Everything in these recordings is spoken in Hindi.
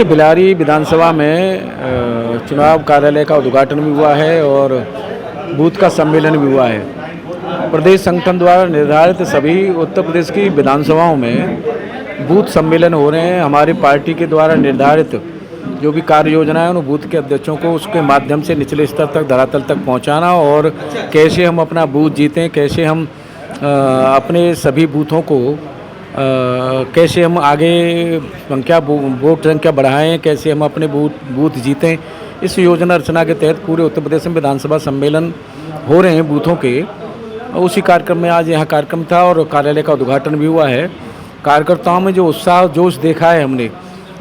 बिलारी विधानसभा में चुनाव कार्यालय का उद्घाटन भी हुआ है और बूथ का सम्मेलन भी हुआ है। प्रदेश संगठन द्वारा निर्धारित सभी उत्तर प्रदेश की विधानसभाओं में बूथ सम्मेलन हो रहे हैं। हमारी पार्टी के द्वारा निर्धारित जो भी कार्य योजना है उन बूथ के अध्यक्षों को उसके माध्यम से निचले स्तर तक धरातल तक पहुंचाना और कैसे हम अपना बूथ जीतें, कैसे हम अपने सभी बूथों को कैसे हम आगे वोट संख्या बढ़ाएं, कैसे हम अपने बूथ जीतें, इस योजना रचना के तहत पूरे उत्तर प्रदेश में विधानसभा सम्मेलन हो रहे हैं बूथों के। उसी कार्यक्रम में आज यहाँ कार्यक्रम था और कार्यालय का उद्घाटन भी हुआ है। कार्यकर्ताओं में जो उत्साह जोश देखा है हमने,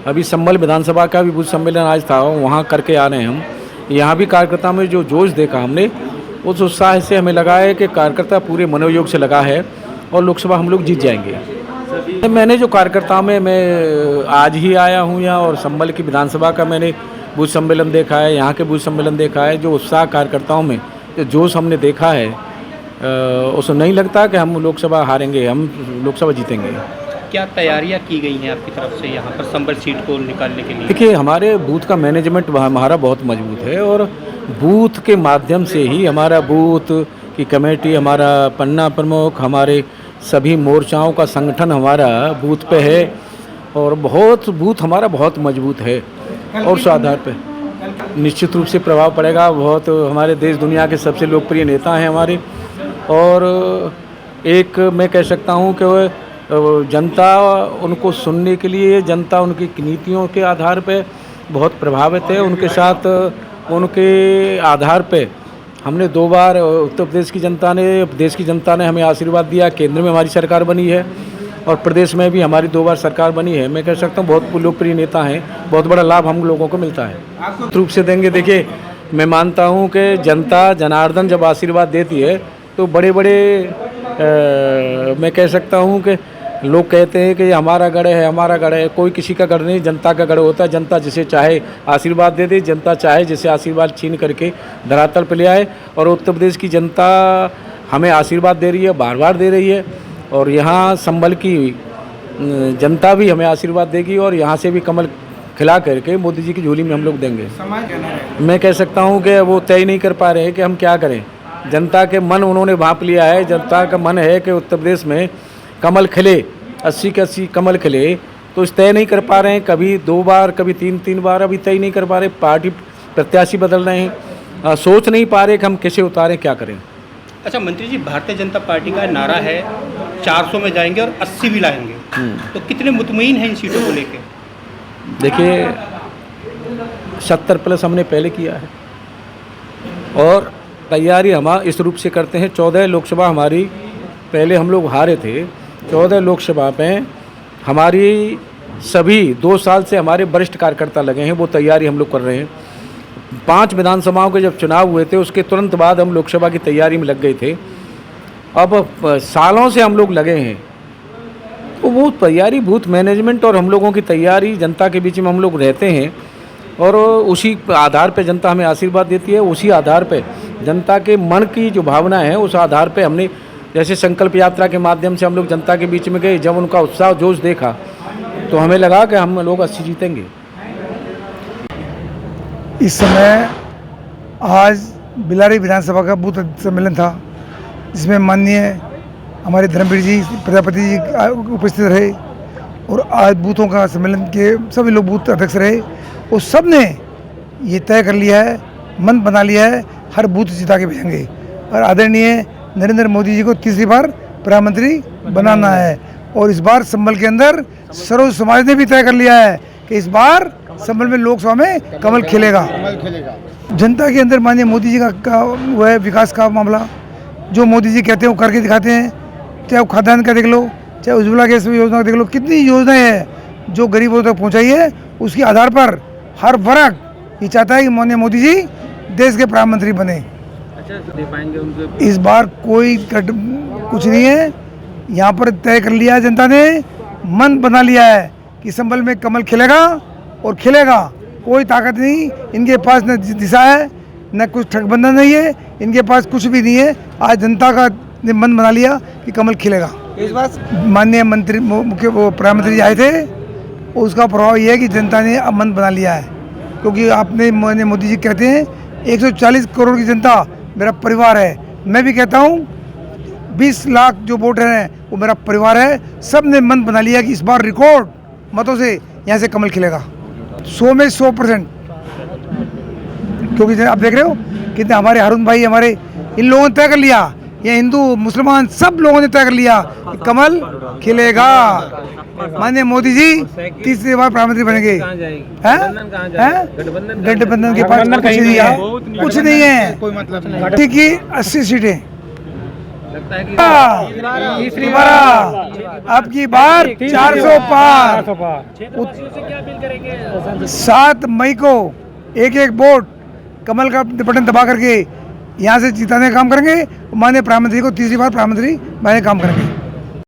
अभी संभल विधानसभा का भी बूथ सम्मेलन आज था, वहाँ करके आ रहे हैं हम। यहाँ भी कार्यकर्ताओं में जो जोश देखा हमने, उस उत्साह से हमें लगा है कि कार्यकर्ता पूरे मनोयोग से लगा है और लोकसभा हम लोग जीत जाएंगे। मैंने जो कार्यकर्ताओं में मैं आज ही आया हूँ यहाँ और संभल की विधानसभा का मैंने बूथ सम्मेलन देखा है, यहाँ के बूथ सम्मेलन देखा है। जो उत्साह कार्यकर्ताओं में, जो जोश हमने देखा है, उसको नहीं लगता कि हम लोकसभा हारेंगे, हम लोकसभा जीतेंगे। क्या तैयारियां की गई हैं आपकी तरफ से यहाँ पर संभल सीट को निकालने के लिए? देखिए, हमारे बूथ का मैनेजमेंट हमारा बहुत मजबूत है और बूथ के माध्यम से ही हमारा बूथ की कमेटी, हमारा पन्ना प्रमुख, हमारे सभी मोर्चाओं का संगठन हमारा बूथ पे है और बहुत बूथ हमारा बहुत मजबूत है और उस आधार पे निश्चित रूप से प्रभाव पड़ेगा। बहुत हमारे देश दुनिया के सबसे लोकप्रिय नेता हैं हमारे, और एक मैं कह सकता हूँ कि जनता उनको सुनने के लिए, जनता उनकी नीतियों के आधार पे बहुत प्रभावित है। उनके साथ उनके आधार पे हमने 2 बार उत्तर प्रदेश की जनता ने, देश की जनता ने हमें आशीर्वाद दिया। केंद्र में हमारी सरकार बनी है और प्रदेश में भी हमारी 2 बार सरकार बनी है। मैं कह सकता हूँ बहुत लोकप्रिय नेता हैं, बहुत बड़ा लाभ हम लोगों को मिलता है। रूप से देंगे। देखिए, मैं मानता हूँ कि जनता जनार्दन जब आशीर्वाद देती है तो बड़े बड़े मैं कह सकता हूँ कि लोग कहते हैं कि ये हमारा गढ़ है, हमारा गढ़ है। कोई किसी का गढ़ नहीं, जनता का गढ़ होता है। जनता जिसे चाहे आशीर्वाद दे दे, जनता चाहे जिसे आशीर्वाद छीन करके धरातल पर ले आए। और उत्तर प्रदेश की जनता हमें आशीर्वाद दे रही है, बार बार दे रही है, और यहाँ संभल की जनता भी हमें आशीर्वाद देगी और यहाँ से भी कमल खिला करके मोदी जी की झोली में हम लोग देंगे। मैं कह सकता हूँ कि वो तय नहीं कर पा रहे हैं कि हम क्या करें। जनता के मन उन्होंने भांप लिया है। जनता का मन है कि उत्तर प्रदेश में कमल खिले, 80 के 80 कमल खिले, तो इस तय नहीं कर पा रहे हैं। कभी 2 बार, कभी 3 बार, अभी तय नहीं कर पा रहे। पार्टी प्रत्याशी बदल रहे हैं, सोच नहीं पा रहे कि हम कैसे उतारें, क्या करें। अच्छा मंत्री जी, भारतीय जनता पार्टी का नारा है 400 में जाएंगे और 80 भी लाएंगे, तो कितने मुतमईन हैं इन सीटों को लेके? देखिए, 70+ हमने पहले किया है और तैयारी हम इस रूप से करते हैं। 14 लोकसभा हमारी पहले हम लोग हारे थे। 14 लोकसभा में हमारी सभी 2 साल से हमारे वरिष्ठ कार्यकर्ता लगे हैं, वो तैयारी हम लोग कर रहे हैं। 5 विधानसभाओं के जब चुनाव हुए थे उसके तुरंत बाद हम लोकसभा की तैयारी में लग गए थे। अब सालों से हम लोग लगे हैं, तो वो तैयारी, बूथ मैनेजमेंट और हम लोगों की तैयारी, जनता के बीच में हम लोग रहते हैं और उसी आधार पे जनता हमें आशीर्वाद देती है। उसी आधार पे जनता के मन की जो भावना है, उस आधार पे हमने, जैसे संकल्प यात्रा के माध्यम से हम लोग जनता के बीच में गए, जब उनका उत्साह जोश देखा तो हमें लगा कि हम लोग 80 जीतेंगे। इस समय आज बिलारी विधानसभा का बूथ सम्मेलन था, जिसमें माननीय हमारे धर्मवीर जी प्रजापति जी उपस्थित रहे और आज बूथों का सम्मेलन के सभी लोग बूथ अध्यक्ष रहे और सब ने ये तय कर लिया है, मन बना लिया है, हर बूथ जिता के भेजेंगे और आदरणीय नरेंद्र मोदी जी को 3री बार प्रधानमंत्री बनाना है। और इस बार संभल के अंदर सर्व समाज ने भी तय कर लिया है कि इस बार संभल में लोकसभा में कमल खिलेगा। जनता के अंदर माननीय मोदी जी का वो है विकास का मामला, जो मोदी जी कहते हैं वो करके दिखाते हैं। चाहे वो खाद्यान्न का देख लो, चाहे उज्ज्वला गैस योजना का देख लो, कितनी योजनाएं हैं जो गरीबों तक पहुँचाई है। उसके आधार पर हर वर्ग ये चाहता है कि माननीय मोदी जी देश के प्रधानमंत्री बने। दे पाएंगे उनको? इस बार कोई कुछ नहीं है, यहाँ पर तय कर लिया है जनता ने, मन बना लिया है कि संभल में कमल खिलेगा और खिलेगा। कोई ताकत नहीं इनके पास, न दिशा है न कुछ ठगबंधन नहीं है, इनके पास कुछ भी नहीं है। आज जनता का ने मन बना लिया कि कमल खिलेगा। इस बार माननीय मंत्री, मुख्य प्रधानमंत्री जी आए थे उसका प्रभाव ये है कि जनता ने अब मन बना लिया है, क्योंकि आपने मोदी जी कहते हैं 140 करोड़ की जनता मेरा परिवार है। मैं भी कहता हूँ 20 लाख जो वोटर हैं वो मेरा परिवार है। सब ने मन बना लिया कि इस बार रिकॉर्ड मतों से यहाँ से कमल खिलेगा, 100 में 100%। क्योंकि आप देख रहे हो कितने हमारे हारून भाई, हमारे इन लोगों ने तय कर लिया, ये हिंदू मुसलमान सब लोगों ने तय कर लिया कि कमल खिलेगा। माननीय मोदी जी तीसरी बार प्रधानमंत्री बनेंगे। गठबंधन के पास कुछ नहीं है, कुछ नहीं है। कोई मतलब नहीं। ठीक है, 80 सीटें तीसरी बार, अब की बार 400 पार। 7 मई को एक वोट कमल का बटन दबा करके यहाँ से जिताने का काम करेंगे। माननीय प्रधानमंत्री को तीसरी बार प्रधानमंत्री बनाने का काम करेंगे।